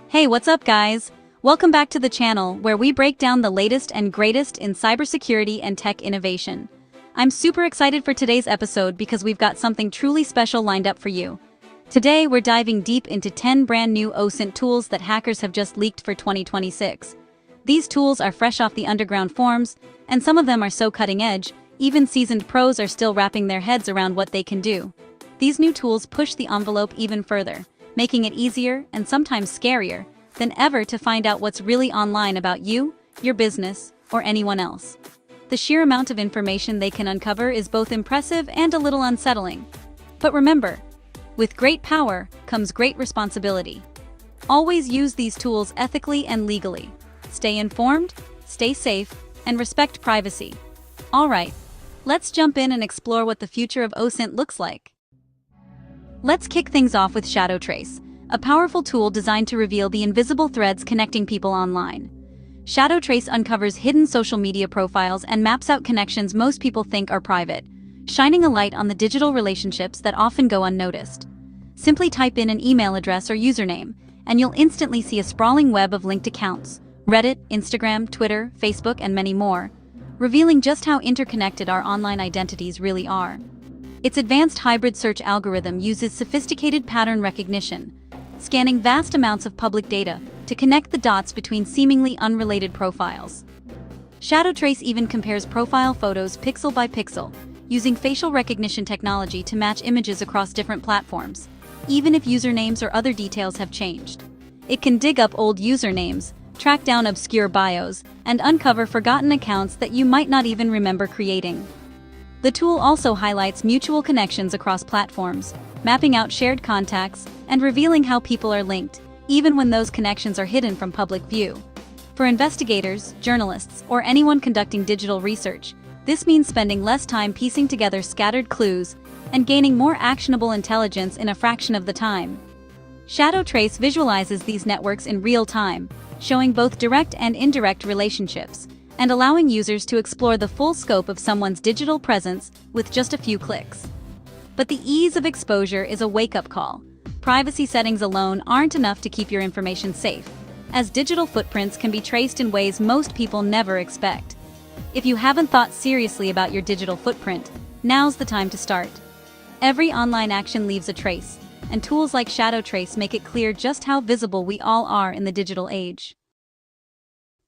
Hey, what's up guys? Welcome back to the channel where we break down the latest and greatest in cybersecurity and tech innovation. I'm super excited for today's episode because we've got something truly special lined up for you. Today we're diving deep into 10 brand new OSINT tools that hackers have just leaked for 2026. These tools are fresh off the underground forums, and some of them are so cutting edge, even seasoned pros are still wrapping their heads around what they can do. These new tools push the envelope even further, making it easier and sometimes scarier than ever to find out what's really online about you, your business, or anyone else. The sheer amount of information they can uncover is both impressive and a little unsettling. But remember, with great power comes great responsibility. Always use these tools ethically and legally. Stay informed, stay safe, and respect privacy. Alright, let's jump in and explore what the future of OSINT looks like. Let's kick things off with Shadow Trace, a powerful tool designed to reveal the invisible threads connecting people online. Shadow Trace uncovers hidden social media profiles and maps out connections most people think are private, shining a light on the digital relationships that often go unnoticed. Simply type in an email address or username, and you'll instantly see a sprawling web of linked accounts: Reddit, Instagram, Twitter, Facebook, and many more, revealing just how interconnected our online identities really are. Its advanced hybrid search algorithm uses sophisticated pattern recognition, scanning vast amounts of public data to connect the dots between seemingly unrelated profiles. Shadow Trace even compares profile photos pixel by pixel, using facial recognition technology to match images across different platforms, even if usernames or other details have changed. It can dig up old usernames, track down obscure bios, and uncover forgotten accounts that you might not even remember creating. The tool also highlights mutual connections across platforms, mapping out shared contacts and revealing how people are linked, even when those connections are hidden from public view. For investigators, journalists, or anyone conducting digital research, this means spending less time piecing together scattered clues and gaining more actionable intelligence in a fraction of the time. Shadow Trace visualizes these networks in real time, showing both direct and indirect relationships, and allowing users to explore the full scope of someone's digital presence with just a few clicks. But the ease of exposure is a wake-up call. Privacy settings alone aren't enough to keep your information safe, as digital footprints can be traced in ways most people never expect. If you haven't thought seriously about your digital footprint, now's the time to start. Every online action leaves a trace, and tools like Shadow Trace make it clear just how visible we all are in the digital age.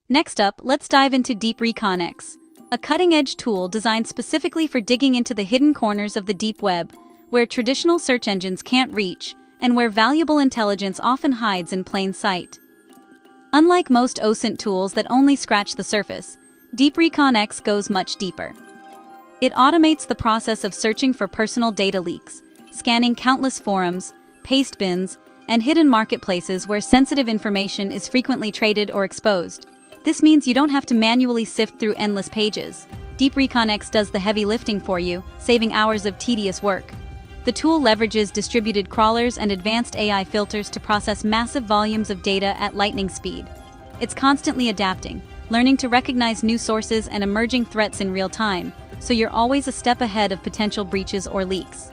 Next up, let's dive into Deep Recon X, a cutting-edge tool designed specifically for digging into the hidden corners of the deep web, where traditional search engines can't reach, and where valuable intelligence often hides in plain sight. Unlike most OSINT tools that only scratch the surface, Deep Recon X goes much deeper. It automates the process of searching for personal data leaks, scanning countless forums, paste bins, and hidden marketplaces where sensitive information is frequently traded or exposed. This means you don't have to manually sift through endless pages. Deep Recon X does the heavy lifting for you, saving hours of tedious work. The tool leverages distributed crawlers and advanced AI filters to process massive volumes of data at lightning speed. It's constantly adapting, learning to recognize new sources and emerging threats in real time, so you're always a step ahead of potential breaches or leaks.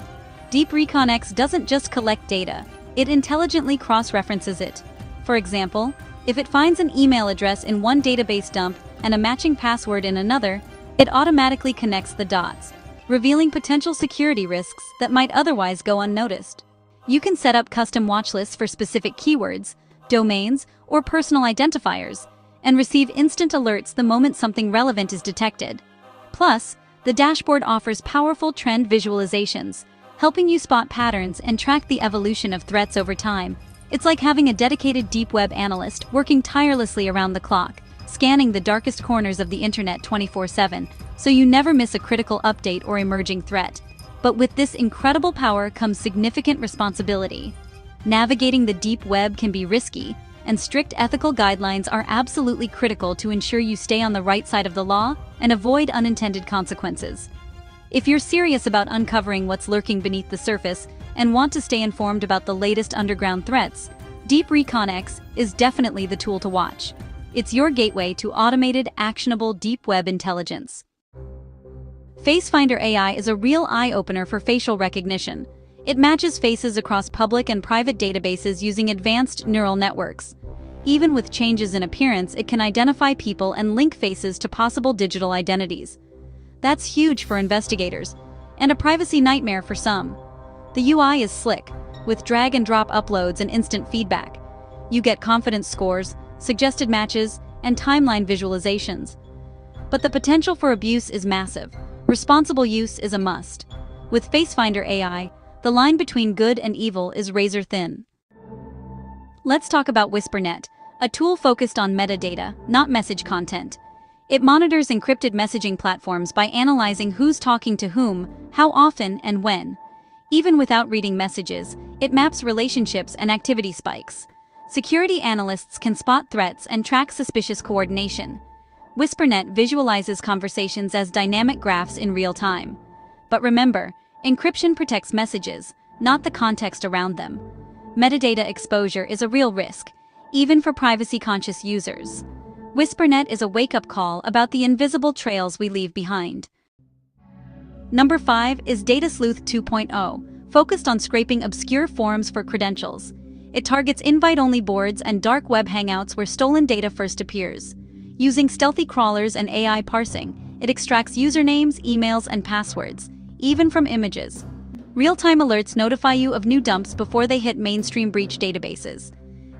Deep Recon X doesn't just collect data, it intelligently cross-references it. For example, if it finds an email address in one database dump and a matching password in another, it automatically connects the dots, revealing potential security risks that might otherwise go unnoticed. You can set up custom watch lists for specific keywords, domains, or personal identifiers, and receive instant alerts the moment something relevant is detected. Plus, the dashboard offers powerful trend visualizations, helping you spot patterns and track the evolution of threats over time. It's like having a dedicated deep web analyst working tirelessly around the clock, scanning the darkest corners of the internet 24/7, so you never miss a critical update or emerging threat. But with this incredible power comes significant responsibility. Navigating the deep web can be risky, and strict ethical guidelines are absolutely critical to ensure you stay on the right side of the law and avoid unintended consequences. If you're serious about uncovering what's lurking beneath the surface and want to stay informed about the latest underground threats, Deep Recon X is definitely the tool to watch. It's your gateway to automated, actionable deep web intelligence. FaceFinder AI is a real eye-opener for facial recognition. It matches faces across public and private databases using advanced neural networks. Even with changes in appearance, it can identify people and link faces to possible digital identities. That's huge for investigators, and a privacy nightmare for some. The UI is slick, with drag-and-drop uploads and instant feedback. You get confidence scores, suggested matches, and timeline visualizations. But the potential for abuse is massive. Responsible use is a must. With FaceFinder AI, the line between good and evil is razor thin. Let's talk about WhisperNet, a tool focused on metadata, not message content. It monitors encrypted messaging platforms by analyzing who's talking to whom, how often, and when. Even without reading messages, it maps relationships and activity spikes. Security analysts can spot threats and track suspicious coordination. WhisperNet visualizes conversations as dynamic graphs in real time. But remember, encryption protects messages, not the context around them. Metadata exposure is a real risk, even for privacy-conscious users. WhisperNet is a wake-up call about the invisible trails we leave behind. Number 5 is Data Sleuth 2.0, focused on scraping obscure forums for credentials. It targets invite-only boards and dark web hangouts where stolen data first appears. Using stealthy crawlers and AI parsing, it extracts usernames, emails, and passwords, even from images. Real-time alerts notify you of new dumps before they hit mainstream breach databases.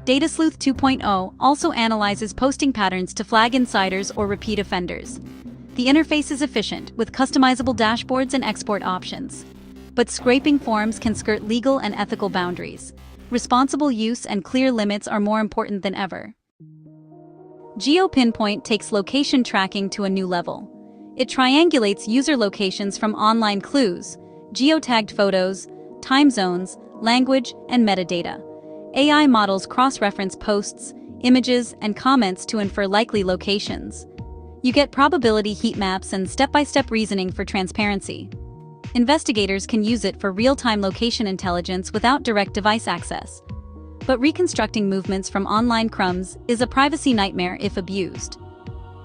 Data Sleuth 2.0 also analyzes posting patterns to flag insiders or repeat offenders. The interface is efficient, with customizable dashboards and export options. But scraping forums can skirt legal and ethical boundaries. Responsible use and clear limits are more important than ever. GeoPinpoint takes location tracking to a new level. It triangulates user locations from online clues, geotagged photos, time zones, language, and metadata. AI models cross-reference posts, images, and comments to infer likely locations. You get probability heat maps and step-by-step reasoning for transparency. Investigators can use it for real-time location intelligence without direct device access. But reconstructing movements from online crumbs is a privacy nightmare if abused.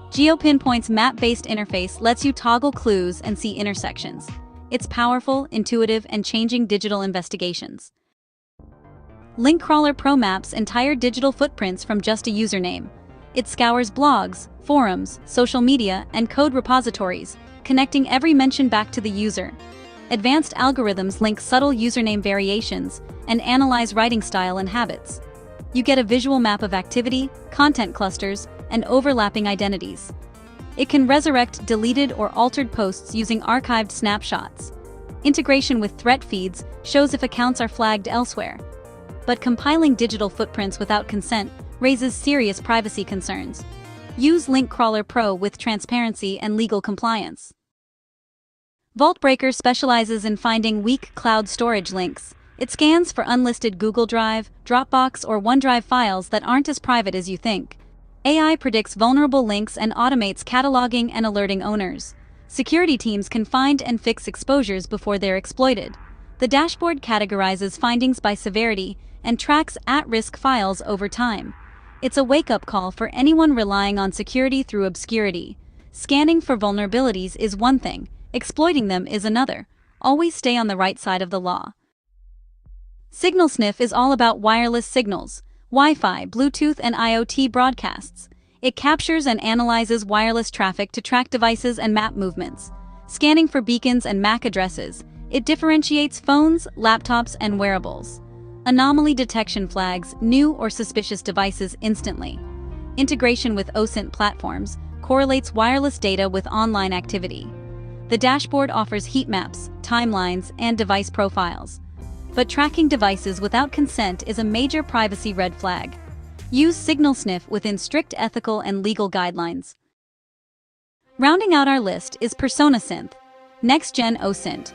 GeoPinpoint's map-based interface lets you toggle clues and see intersections. It's powerful, intuitive, and changing digital investigations. LinkCrawler Pro maps entire digital footprints from just a username. It scours blogs, forums, social media, and code repositories, connecting every mention back to the user. Advanced algorithms link subtle username variations and analyze writing style and habits. You get a visual map of activity, content clusters, and overlapping identities. It can resurrect deleted or altered posts using archived snapshots. Integration with threat feeds shows if accounts are flagged elsewhere. But compiling digital footprints without consent raises serious privacy concerns. Use LinkCrawler Pro with transparency and legal compliance. VaultBreaker specializes in finding weak cloud storage links. It scans for unlisted Google Drive, Dropbox, or OneDrive files that aren't as private as you think. AI predicts vulnerable links and automates cataloging and alerting owners. Security teams can find and fix exposures before they're exploited. The dashboard categorizes findings by severity and tracks at-risk files over time. It's a wake-up call for anyone relying on security through obscurity. Scanning for vulnerabilities is one thing, exploiting them is another. Always stay on the right side of the law. Signal Sniff is all about wireless signals, Wi-Fi, Bluetooth, and IoT broadcasts. It captures and analyzes wireless traffic to track devices and map movements. Scanning for beacons and MAC addresses, it differentiates phones, laptops, and wearables. Anomaly detection flags new or suspicious devices instantly. Integration with OSINT platforms correlates wireless data with online activity. The dashboard offers heat maps, timelines, and device profiles. But tracking devices without consent is a major privacy red flag. Use Signal Sniff within strict ethical and legal guidelines. Rounding out our list is PersonaSynth, next-gen OSINT.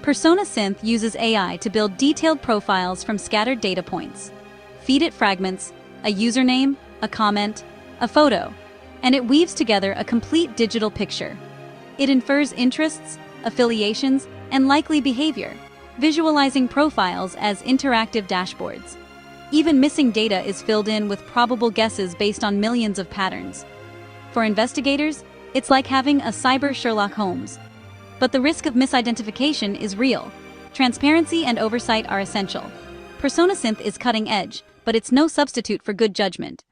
PersonaSynth uses AI to build detailed profiles from scattered data points. Feed it fragments, a username, a comment, a photo, and it weaves together a complete digital picture. It infers interests, affiliations, and likely behavior, visualizing profiles as interactive dashboards. Even missing data is filled in with probable guesses based on millions of patterns. For investigators, it's like having a cyber Sherlock Holmes. But the risk of misidentification is real. Transparency and oversight are essential. PersonaSynth is cutting edge, but it's no substitute for good judgment.